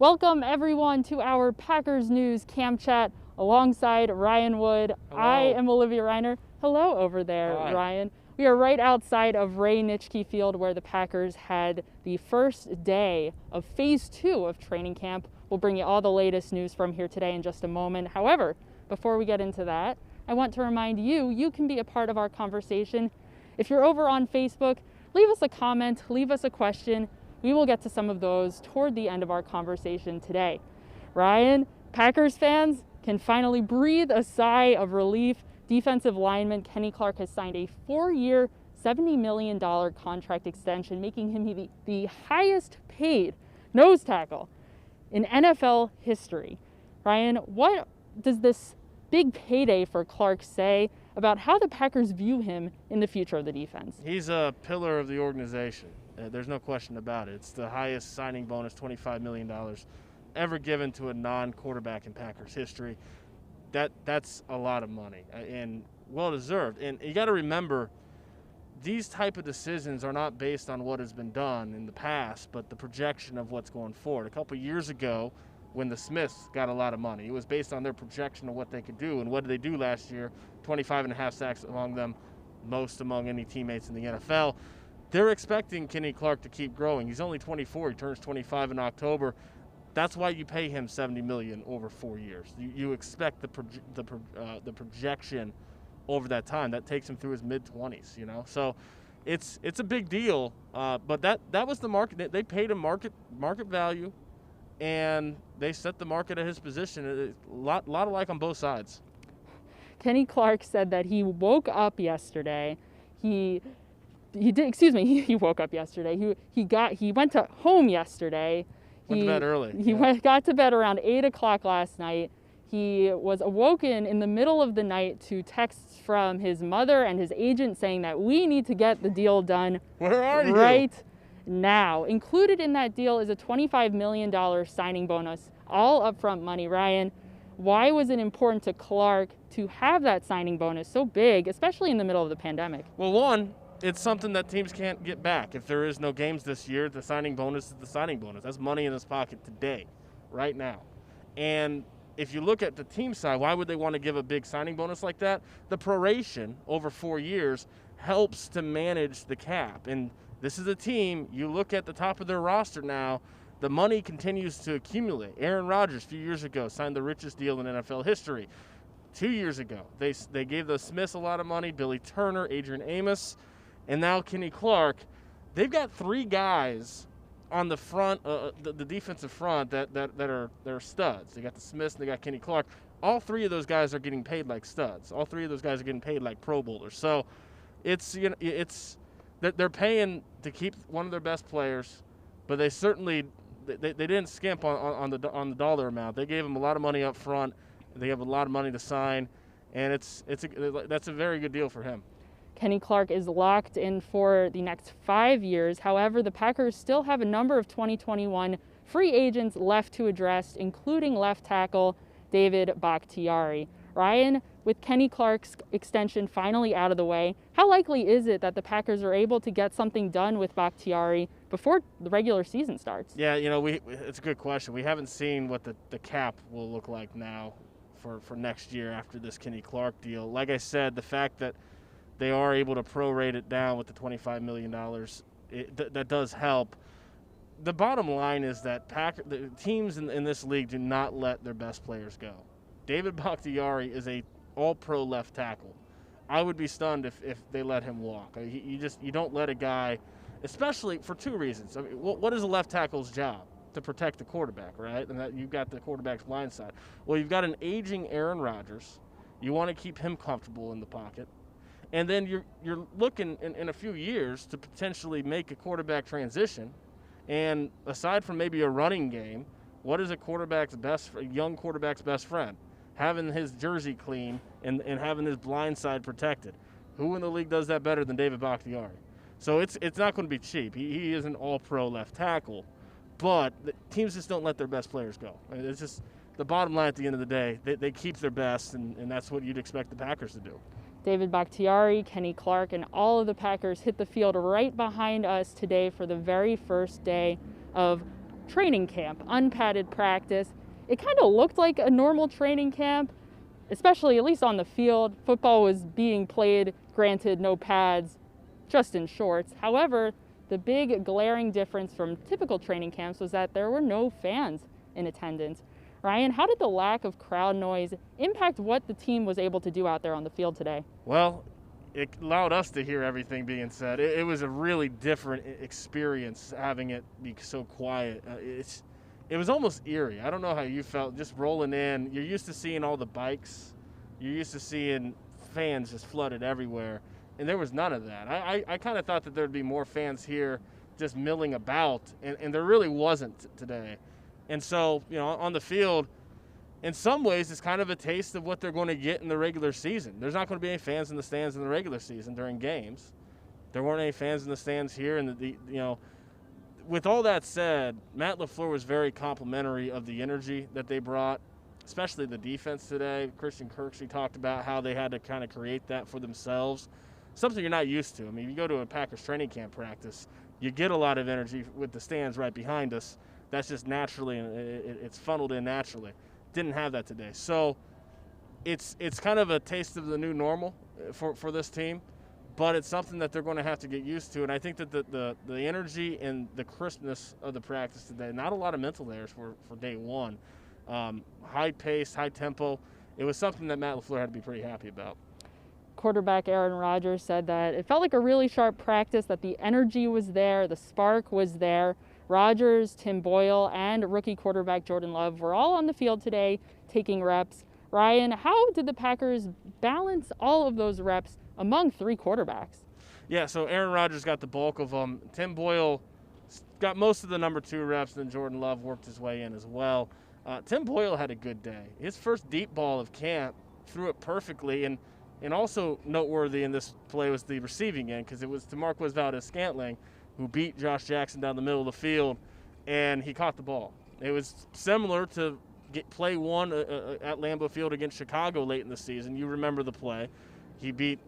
Welcome everyone to our Packers News Camp Chat alongside Ryan Wood. Hello. I am Olivia Reiner. Hello over there, Hi. Ryan. We are right outside of Ray Nitschke Field where the Packers had the first day of Phase 2 of training camp. We'll bring you all the latest news from here today in just a moment. However, before we get into that, I want to remind you can be a part of our conversation. If you're over on Facebook, leave us a comment, leave us a question. We will get to some of those toward the end of our conversation today. Ryan, Packers fans can finally breathe a sigh of relief. Defensive lineman Kenny Clark has signed a 4-year, $70 million contract extension, making him the highest paid nose tackle in NFL history. Ryan, what does this big payday for Clark say about how the Packers view him in the future of the defense? He's a pillar of the organization. There's no question about it. It's the highest signing bonus, $25 million, ever given to a non-quarterback in Packers history. That's a lot of money and well-deserved. And you got to remember, these type of decisions are not based on what has been done in the past, but the projection of what's going forward. A couple years ago, when the Smiths got a lot of money, it was based on their projection of what they could do. And what did they do last year? 25.5 sacks among them, most among any teammates in the NFL. They're expecting Kenny Clark to keep growing. He's only 24. He turns 25 in October. That's why you pay him $70 million over 4 years. You expect the projection over that time. That takes him through his mid-20s. You know, so it's a big deal. But that was the market. They paid him market value, and they set the market at his position. A lot alike on both sides. Kenny Clark said that he woke up yesterday. He woke up yesterday. He went to home yesterday. Went to bed early. Got to bed around 8 o'clock last night. He was awoken in the middle of the night to texts from his mother and his agent saying that we need to get the deal done right now. Included in that deal is a $25 million signing bonus, all upfront money. Ryan, why was it important to Clark to have that signing bonus so big, especially in the middle of the pandemic? Well, one, it's something that teams can't get back. If there is no games this year, the signing bonus is the signing bonus. That's money in his pocket today, right now. And if you look at the team side, why would they want to give a big signing bonus like that? The proration over 4 years helps to manage the cap. And this is a team, you look at the top of their roster now, the money continues to accumulate. Aaron Rodgers, a few years ago, signed the richest deal in NFL history. 2 years ago, they gave the Smiths a lot of money, Billy Turner, Adrian Amos, and now Kenny Clark. They've got 3 guys on the front, the defensive front that are studs. They got the Smiths and they got Kenny Clark. All 3 of those guys are getting paid like studs. All 3 of those guys are getting paid like Pro Bowlers. So it's they're paying to keep one of their best players, but they certainly they didn't skimp on the dollar amount. They gave him a lot of money up front. They have a lot of money to sign, and that's a very good deal for him. Kenny Clark is locked in for the next 5 years. However, the Packers still have a number of 2021 free agents left to address, including left tackle David Bakhtiari. Ryan, with Kenny Clark's extension finally out of the way, how likely is it that the Packers are able to get something done with Bakhtiari before the regular season starts? Yeah, it's a good question. We haven't seen what the cap will look like now for next year after this Kenny Clark deal. Like I said, the fact that they are able to prorate it down with the $25 million, that does help. The bottom line is that the teams in this league do not let their best players go. David Bakhtiari is a all-pro left tackle. I would be stunned if they let him walk. You don't let a guy, especially for 2 reasons. I mean, what is a left tackle's job? To protect the quarterback, right? And that you've got the quarterback's blind side. Well, you've got an aging Aaron Rodgers. You want to keep him comfortable in the pocket. And then you're looking in a few years to potentially make a quarterback transition. And aside from maybe a running game, what is a young quarterback's best friend? Having his jersey clean and having his blind side protected. Who in the league does that better than David Bakhtiari? So it's not going to be cheap. He is an all-pro left tackle, but the teams just don't let their best players go. It's just the bottom line at the end of the day. They keep their best, and that's what you'd expect the Packers to do. David Bakhtiari, Kenny Clark, and all of the Packers hit the field right behind us today for the very first day of training camp, unpadded practice. It kind of looked like a normal training camp, especially at least on the field. Football was being played, granted no pads, just in shorts. However, the big glaring difference from typical training camps was that there were no fans in attendance. Ryan, how did the lack of crowd noise impact what the team was able to do out there on the field today? Well, it allowed us to hear everything being said. It was a really different experience having it be so quiet. It was almost eerie. I don't know how you felt just rolling in. You're used to seeing all the bikes. You're used to seeing fans just flooded everywhere, and there was none of that. I kind of thought that there'd be more fans here just milling about, and there really wasn't today. And so, on the field, in some ways, it's kind of a taste of what they're going to get in the regular season. There's not going to be any fans in the stands in the regular season during games. There weren't any fans in the stands here, and with all that said, Matt LaFleur was very complimentary of the energy that they brought, especially the defense today. Christian Kirksey talked about how they had to kind of create that for themselves, something you're not used to. I mean, you go to a Packers training camp practice, you get a lot of energy with the stands right behind us. That's just naturally, it's funneled in naturally. Didn't have that today. So it's kind of a taste of the new normal for this team, but it's something that they're going to have to get used to. And I think that the energy and the crispness of the practice today, not a lot of mental errors for day one. High pace, high tempo. It was something that Matt LaFleur had to be pretty happy about. Quarterback Aaron Rodgers said that it felt like a really sharp practice, that the energy was there, the spark was there. Rodgers, Tim Boyle, and rookie quarterback Jordan Love were all on the field today taking reps. Ryan, how did the Packers balance all of those reps among three quarterbacks? Yeah, so Aaron Rodgers got the bulk of them. Tim Boyle got most of the number 2 reps, and then Jordan Love worked his way in as well. Tim Boyle had a good day. His first deep ball of camp, threw it perfectly, and also noteworthy in this play was the receiving end, because it was to Marquez Valdes-Scantling, who beat Josh Jackson down the middle of the field, and he caught the ball. It was similar to play one at Lambeau Field against Chicago late in the season. You remember the play. He beat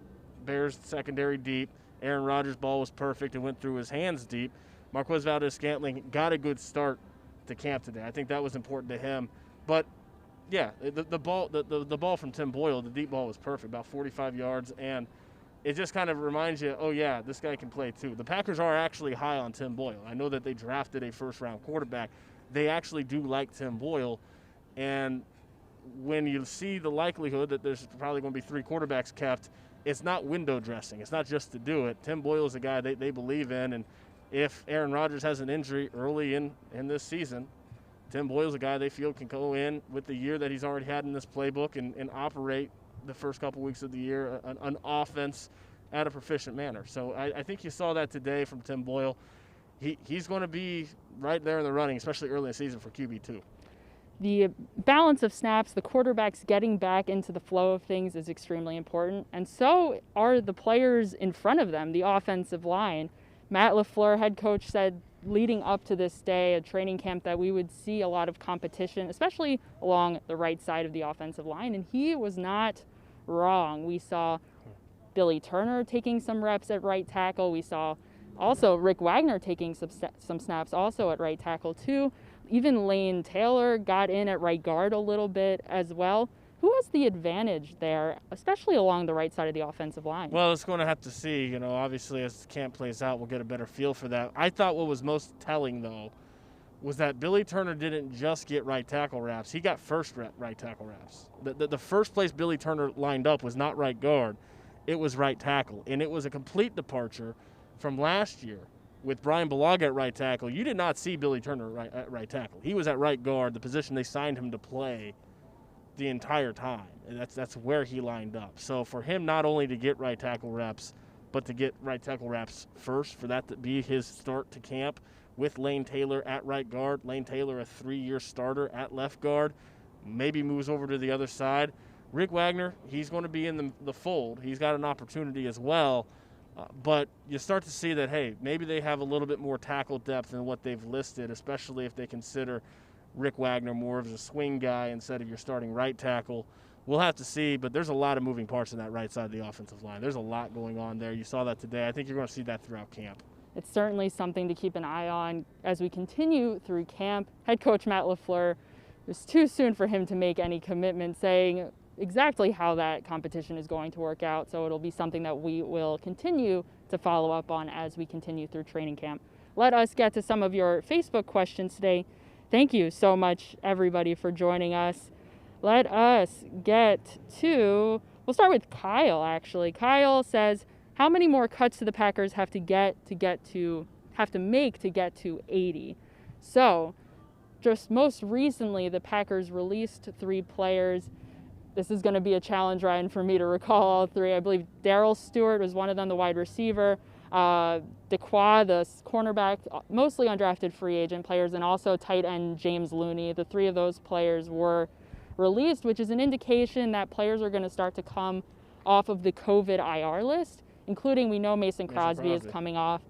Bears secondary deep. Aaron Rodgers' ball was perfect and went through his hands deep. Marquez Valdes-Scantling got a good start to camp today. I think that was important to him. But, yeah, the ball from Tim Boyle, the deep ball was perfect, about 45 yards, and it just kind of reminds you, oh, yeah, this guy can play too. The Packers are actually high on Tim Boyle. I know that they drafted a first-round quarterback. They actually do like Tim Boyle. And when you see the likelihood that there's probably going to be 3 quarterbacks kept, it's not window dressing. It's not just to do it. Tim Boyle is a guy they believe in. And if Aaron Rodgers has an injury early in this season, Tim Boyle is a guy they feel can go in with the year that he's already had in this playbook and operate the first couple weeks of the year, an offense at a proficient manner. So I think you saw that today from Tim Boyle. He's going to be right there in the running, especially early in the season for QB2. The balance of snaps, the quarterbacks getting back into the flow of things is extremely important, and so are the players in front of them, the offensive line. Matt LaFleur, head coach, said leading up to this day, a training camp, that we would see a lot of competition, especially along the right side of the offensive line, and he was not wrong. We saw Billy Turner taking some reps at right tackle. We saw also Rick Wagner taking some snaps also at right tackle too. Even Lane Taylor got in at right guard a little bit as well. Who has the advantage there, especially along the right side of the offensive line? Well, it's going to have to see. Obviously as camp plays out, we'll get a better feel for that. I thought what was most telling, though, was that Billy Turner didn't just get right tackle reps. He got first right tackle reps. The first place Billy Turner lined up was not right guard. It was right tackle. And it was a complete departure from last year with Brian Bulaga at right tackle. You did not see Billy Turner at right tackle. He was at right guard, the position they signed him to play the entire time. And that's where he lined up. So for him not only to get right tackle reps, but to get right tackle reps first, for that to be his start to camp, with Lane Taylor at right guard. Lane Taylor, a 3-year starter at left guard, maybe moves over to the other side. Rick Wagner, he's going to be in the fold. He's got an opportunity as well. But you start to see that, hey, maybe they have a little bit more tackle depth than what they've listed, especially if they consider Rick Wagner more of a swing guy instead of your starting right tackle. We'll have to see, but there's a lot of moving parts in that right side of the offensive line. There's a lot going on there. You saw that today. I think you're going to see that throughout camp. it's certainly something to keep an eye on as we continue through camp. Head coach Matt LaFleur, it was too soon for him to make any commitment saying exactly how that competition is going to work out, so it'll be something that we will continue to follow up on as we continue through training camp. Let us get to some of your Facebook questions today. Thank you so much, everybody, for joining us. Let us get to, we'll start with Kyle, actually. Kyle says, how many more cuts do the Packers have to make to get to 80? So, just most recently, the Packers released 3 players. This is going to be a challenge, Ryan, for me to recall all 3. I believe Darryl Stewart was one of them, the wide receiver. Dequoy, the cornerback, mostly undrafted free agent players, and also tight end James Looney. The 3 of those players were released, which is an indication that players are going to start to come off of the COVID IR list, including we know Mason Crosby is coming off,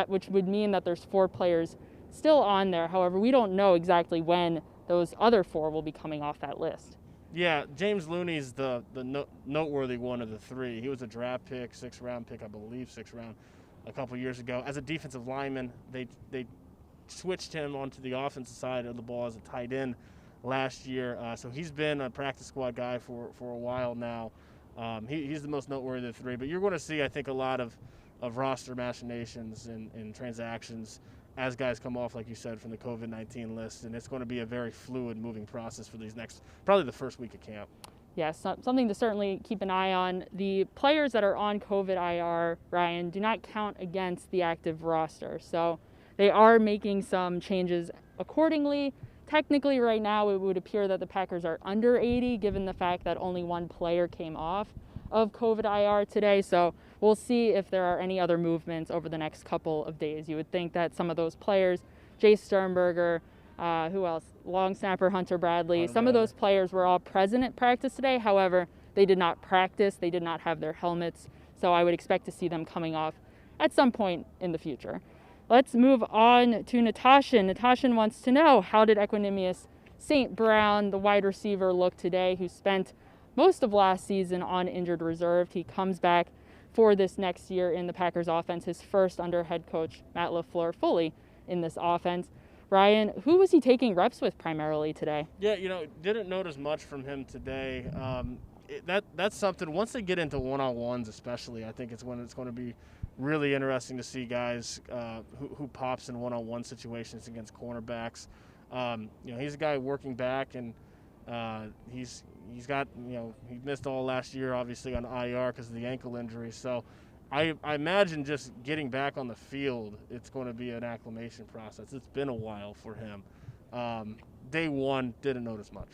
which would mean that there's 4 players still on there. However, we don't know exactly when those other 4 will be coming off that list. Yeah, James Looney's the noteworthy one of the 3. He was a draft pick, 6th round pick, I believe, 6th round, a couple years ago. As a defensive lineman, they switched him onto the offensive side of the ball as a tight end last year. So he's been a practice squad guy for a while now. He's the most noteworthy of the 3. But you're going to see, I think, a lot of roster machinations and transactions as guys come off, like you said, from the COVID-19 list. And it's going to be a very fluid moving process for these probably the first week of camp. Yes, something to certainly keep an eye on. The players that are on COVID IR, Ryan, do not count against the active roster. So they are making some changes accordingly. Technically, right now, it would appear that the Packers are under 80, given the fact that only 1 player came off of COVID IR today. So we'll see if there are any other movements over the next couple of days. You would think that some of those players, Jay Sternberger, who else? Long snapper Hunter Bradley. Some of those players were all present at practice today. However, they did not practice. They did not have their helmets. So I would expect to see them coming off at some point in the future. Let's move on to Natasha. Natasha wants to know, how did Equanimeous St. Brown, the wide receiver, look today, who spent most of last season on injured reserve? He comes back for this next year in the Packers offense, his first under head coach Matt LaFleur fully in this offense. Ryan, who was he taking reps with primarily today? Yeah, didn't notice much from him today. That's something, once they get into one-on-ones especially, I think it's when it's going to be really interesting to see guys who pops in one-on-one situations against cornerbacks. He's a guy working back, and he's got, he missed all last year, obviously, on IR because of the ankle injury. So I imagine just getting back on the field, it's going to be an acclimation process. It's been a while for him. Day 1, didn't notice much.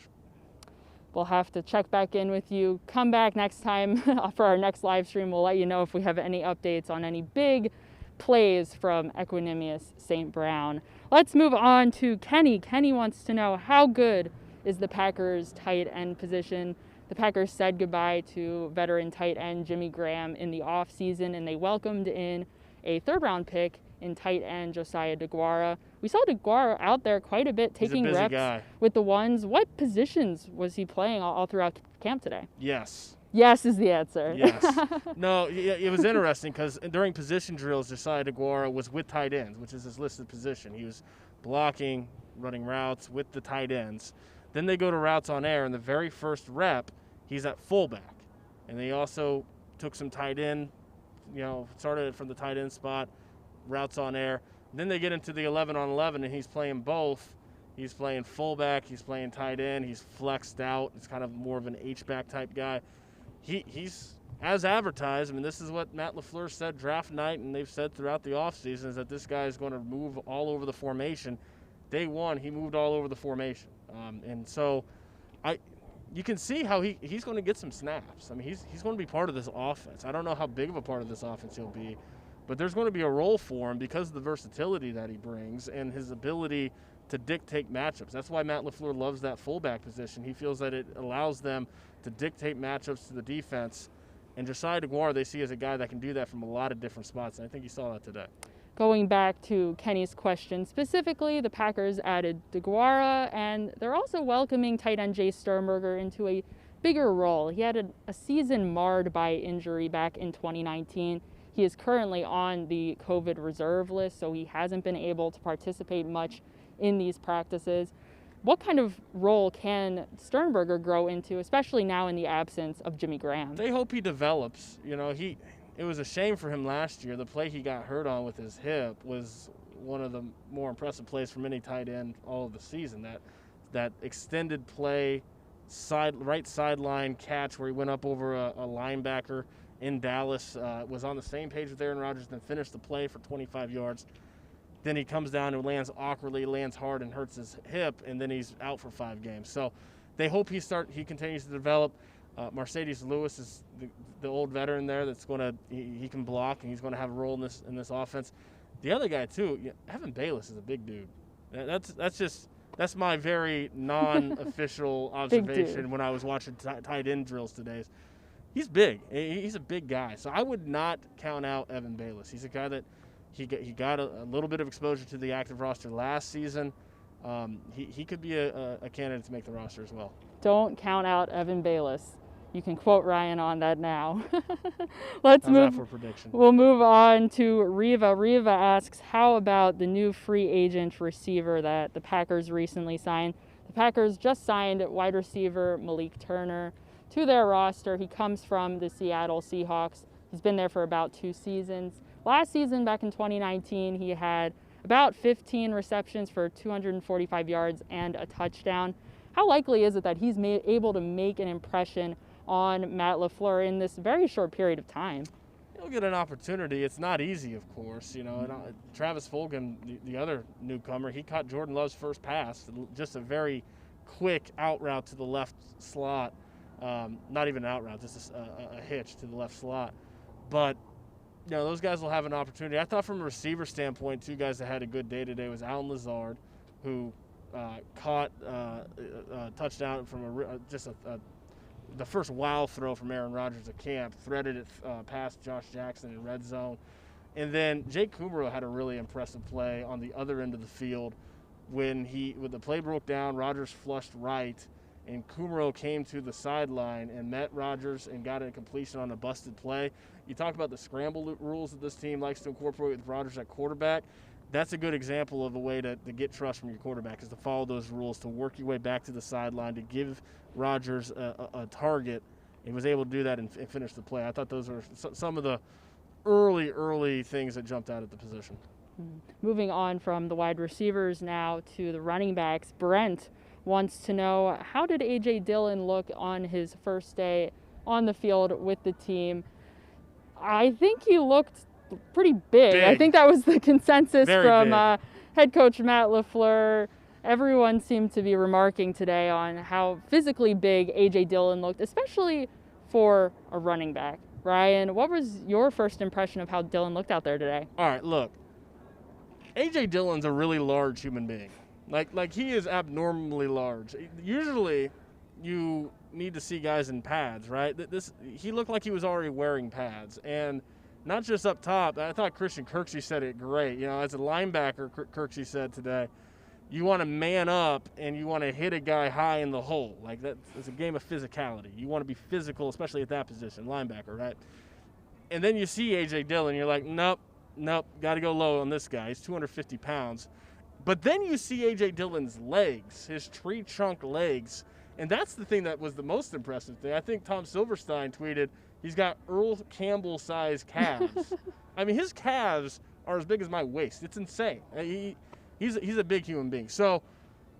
We'll have to check back in with you. Come back next time for our next live stream. We'll let you know if we have any updates on any big plays from Equanimeous St. Brown. Let's move on to Kenny. Kenny wants to know, how good is the Packers tight end position? The Packers said goodbye to veteran tight end Jimmy Graham in the offseason, and they welcomed in a 3rd-round pick in tight end Josiah DeGuara. We saw DeGuara out there quite a bit, taking reps guy with the ones. What positions was he playing all throughout camp today? Yes. Yes is the answer. Yes. No, it was interesting because during position drills, Josiah DeGuara was with tight ends, which is his listed position. He was blocking, running routes with the tight ends. Then they go to routes on air, and the very first rep, he's at fullback. And they also took some tight end, started from the tight end spot, routes on air. Then they get into the 11-on-11, and he's playing both. He's playing fullback, he's playing tight end, he's flexed out. It's kind of more of an H-back type guy. He's, as advertised, this is what Matt LaFleur said draft night, and they've said throughout the offseason, is that this guy is going to move all over the formation. Day 1, he moved all over the formation. And so you can see how he's going to get some snaps. He's going to be part of this offense. I don't know how big of a part of this offense he'll be, but there's going to be a role for him because of the versatility that he brings and his ability to dictate matchups. That's why Matt LaFleur loves that fullback position. He feels that it allows them to dictate matchups to the defense. And Josiah DeGuara, they see as a guy that can do that from a lot of different spots, and I think you saw that today. Going back to Kenny's question specifically, the Packers added DeGuara, and they're also welcoming tight end Jay Sternberger into a bigger role. He had a season marred by injury back in 2019. He is currently on the COVID reserve list, so he hasn't been able to participate much in these practices. What kind of role can Sternberger grow into, especially now in the absence of Jimmy Graham? They hope he develops. You know, it was a shame for him last year. The play he got hurt on with his hip was one of the more impressive plays from any tight end all of the season. That extended play, right sideline catch where he went up over a linebacker in Dallas, was on the same page with Aaron Rodgers, then finished the play for 25 yards. Then he comes down and lands awkwardly, lands hard, and hurts his hip, and then he's out for 5 games. So they hope he continues to develop. Mercedes Lewis is the old veteran there that's he can block, and he's going to have a role in this offense. The other guy too, Evan Bayless is a big dude. That's my very non-official observation when I was watching tight end drills today. He's big. He's a big guy. So I would not count out Evan Bayless. He's a guy that he got a little bit of exposure to the active roster last season. He could be a candidate to make the roster as well. Don't count out Evan Bayless. You can quote Ryan on that now. How's that for prediction? We'll move on to Riva. Riva asks, how about the new free agent receiver that the Packers recently signed? The Packers just signed wide receiver Malik Turner to their roster. He comes from the Seattle Seahawks. He's been there for about 2 seasons. Last season, back in 2019, he had about 15 receptions for 245 yards and a touchdown. How likely is it that he's able to make an impression on Matt LaFleur in this very short period of time? He'll get an opportunity. It's not easy, of course. You know, and Travis Fulgham, the other newcomer, he caught Jordan Love's first pass, just a very quick out route to the left slot. Not even an out route, just a hitch to the left slot. But you know, those guys will have an opportunity. I thought from a receiver standpoint, 2 guys that had a good day today was Allen Lazard, who caught a touchdown from the first wow throw from Aaron Rodgers at camp, threaded it past Josh Jackson in red zone. And then Jake Kumerow had a really impressive play on the other end of the field when the play broke down, Rodgers flushed right, and Kumerow came to the sideline and met Rodgers and got a completion on a busted play. You talk about the scramble rules that this team likes to incorporate with Rodgers at quarterback. That's a good example of a way to get trust from your quarterback, is to follow those rules, to work your way back to the sideline, to give Rodgers a target, and was able to do that and finish the play. I thought those were some of the early things that jumped out at the position. Moving on from the wide receivers now to the running backs, Brent wants to know, how did A.J. Dillon look on his first day on the field with the team? I think he looked pretty big. I think that was the consensus from head coach Matt LaFleur. Everyone seemed to be remarking today on how physically big A.J. Dillon looked, especially for a running back. Ryan, what was your first impression of how Dillon looked out there today? All right, look. A.J. Dillon's a really large human being. Like he is abnormally large. Usually you need to see guys in pads, right? He looked like he was already wearing pads. And not just up top. I thought Christian Kirksey said it great. You know, as a linebacker, Kirksey said today, you want to man up and you want to hit a guy high in the hole. Like it's a game of physicality. You want to be physical, especially at that position, linebacker, right? And then you see A.J. Dillon, you're like, nope, got to go low on this guy. He's 250 pounds. But then you see A.J. Dillon's legs, his tree trunk legs, and that's the thing that was the most impressive thing. I think Tom Silverstein tweeted, he's got Earl Campbell-sized calves. I mean, his calves are as big as my waist. It's insane. He's a big human being. So,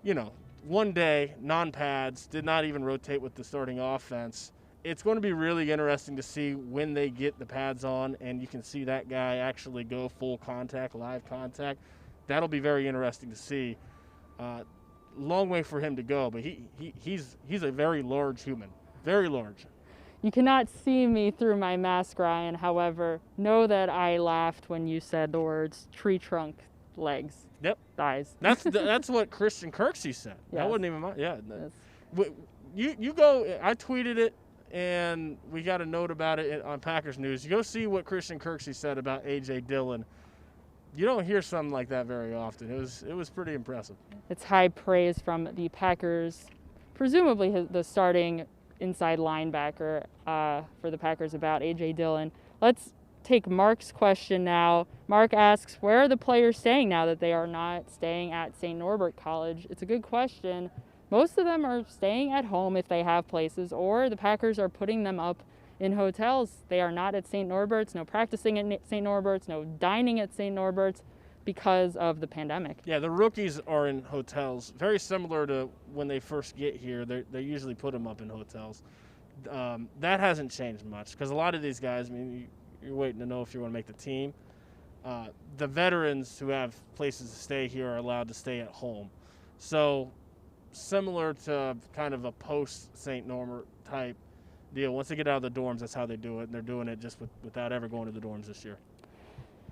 you know, one day, non-pads, did not even rotate with the starting offense. It's going to be really interesting to see when they get the pads on and you can see that guy actually go full contact, live contact. That'll be very interesting to see. Long way for him to go, but he's a very large human, very large. You cannot see me through my mask, Ryan. However, know that I laughed when you said the words tree trunk, legs, thighs. That's what Christian Kirksey said. Yes. That wasn't even my, yeah. Yes. You go, I tweeted it, and we got a note about it on Packers News. You go see what Christian Kirksey said about A.J. Dillon. You don't hear something like that very often. It was pretty impressive. It's high praise from the Packers, presumably the starting inside linebacker for the Packers about A.J. Dillon. Let's take Mark's question now. Mark asks, where are the players staying now that they are not staying at St. Norbert College? It's a good question. Most of them are staying at home if they have places, or the Packers are putting them up in hotels. They are not at St. Norbert's, no practicing at St. Norbert's, no dining at St. Norbert's because of the pandemic. Yeah, the rookies are in hotels, very similar to when they first get here. They usually put them up in hotels. That hasn't changed much because a lot of these guys, I mean, you're waiting to know if you want to make the team. The veterans who have places to stay here are allowed to stay at home. So similar to kind of a post-St. Norbert type deal. Once they get out of the dorms, that's how they do it, and they're doing it just without ever going to the dorms this year.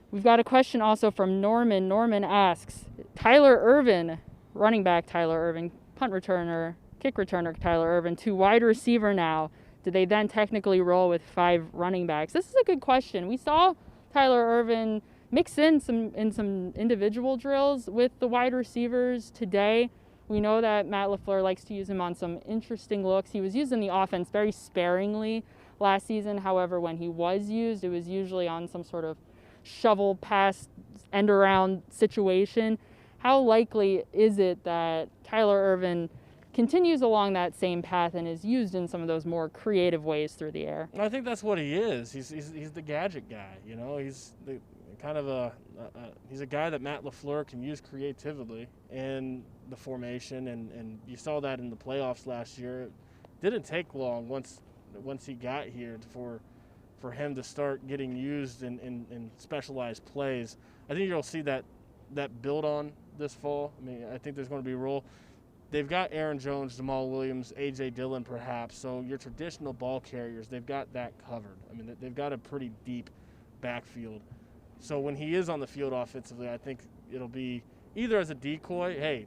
We've got a question also from Norman. Norman asks, Tyler Irvin, running back Tyler Irvin, punt returner, kick returner Tyler Irvin, to wide receiver now. Do they then technically roll with 5 running backs? This is a good question. We saw Tyler Irvin mix in some individual drills with the wide receivers today. We know that Matt LaFleur likes to use him on some interesting looks. He was used in the offense very sparingly last season. However, when he was used, it was usually on some sort of shovel pass end around situation. How likely is it that Tyler Irvin continues along that same path and is used in some of those more creative ways through the air? I think that's what he is. He's the gadget guy. You know, he's the kind of he's a guy that Matt LaFleur can use creatively in the formation, and you saw that in the playoffs last year. It didn't take long once he got here for him to start getting used in specialized plays. I think you'll see that build on this fall. I mean, I think there's going to be a role. They've got Aaron Jones, Jamal Williams, A.J. Dillon perhaps, so your traditional ball carriers, they've got that covered. I mean, they've got a pretty deep backfield. So when he is on the field offensively, I think it'll be either as a decoy, hey,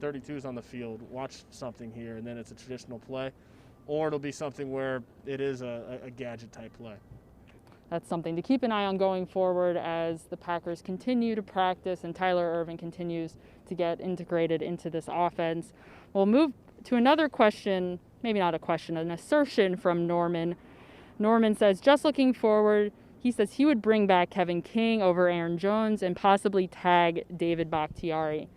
32's on the field, watch something here, and then it's a traditional play, or it'll be something where it is a gadget-type play. That's something to keep an eye on going forward as the Packers continue to practice and Tyler Irvin continues to get integrated into this offense. We'll move to another question, maybe not a question, an assertion from Norman. Norman says, just looking forward, he says he would bring back Kevin King over Aaron Jones and possibly tag David Bakhtiari.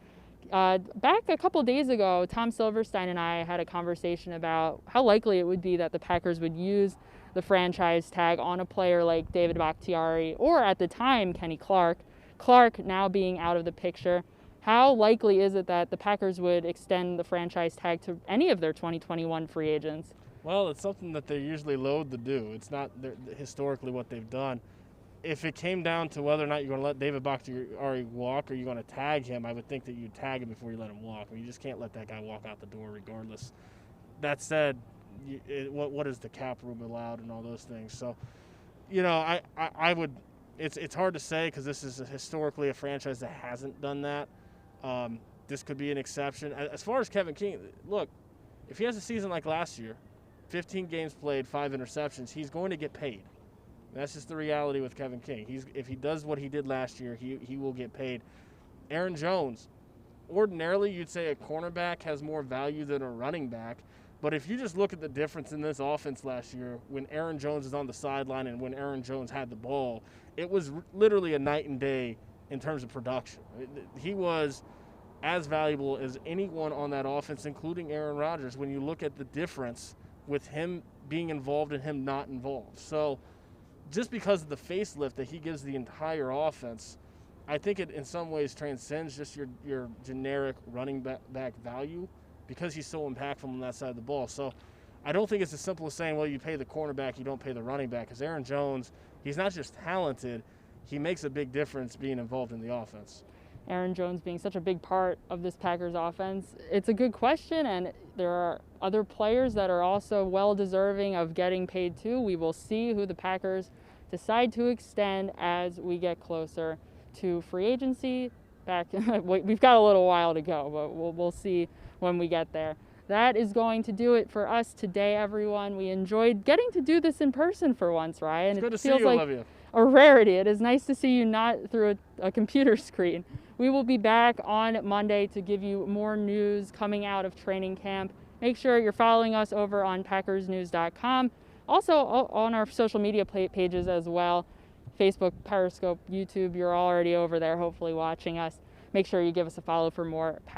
Back a couple days ago, Tom Silverstein and I had a conversation about how likely it would be that the Packers would use the franchise tag on a player like David Bakhtiari, or at the time, Kenny Clark. Clark now being out of the picture. How likely is it that the Packers would extend the franchise tag to any of their 2021 free agents? Well, it's something that they usually loathe to do. It's not historically what they've done. If it came down to whether or not you're going to let David Bakhtiari walk or you're going to tag him, I would think that you'd tag him before you let him walk. I mean, you just can't let that guy walk out the door regardless. That said, what is the cap room allowed and all those things? So, I would – it's hard to say because this is historically a franchise that hasn't done that. This could be an exception. As far as Kevin King, look, if he has a season like last year, 15 games played, 5 interceptions, he's going to get paid. That's just the reality with Kevin King. If he does what he did last year, he will get paid. Aaron Jones, ordinarily you'd say a cornerback has more value than a running back, but if you just look at the difference in this offense last year, when Aaron Jones is on the sideline and when Aaron Jones had the ball, it was literally a night and day in terms of production. He was as valuable as anyone on that offense, including Aaron Rodgers, when you look at the difference with him being involved and him not involved. So just because of the facelift that he gives the entire offense, I think it in some ways transcends just your generic running back value because he's so impactful on that side of the ball. So I don't think it's as simple as saying, well, you pay the cornerback, you don't pay the running back, because Aaron Jones, he's not just talented, he makes a big difference being involved in the offense. Aaron Jones being such a big part of this Packers offense, it's a good question, and there are other players that are also well-deserving of getting paid too. We will see who the Packers decide to extend as we get closer to free agency. We've got a little while to go, but we'll see when we get there. That is going to do it for us today, everyone. We enjoyed getting to do this in person for once, Ryan. It's good to see feels you, like Olivia. A rarity. It is nice to see you not through a computer screen. We will be back on Monday to give you more news coming out of training camp. Make sure you're following us over on PackersNews.com. Also on our social media pages as well. Facebook, Periscope, YouTube. You're already over there, hopefully watching us. Make sure you give us a follow for more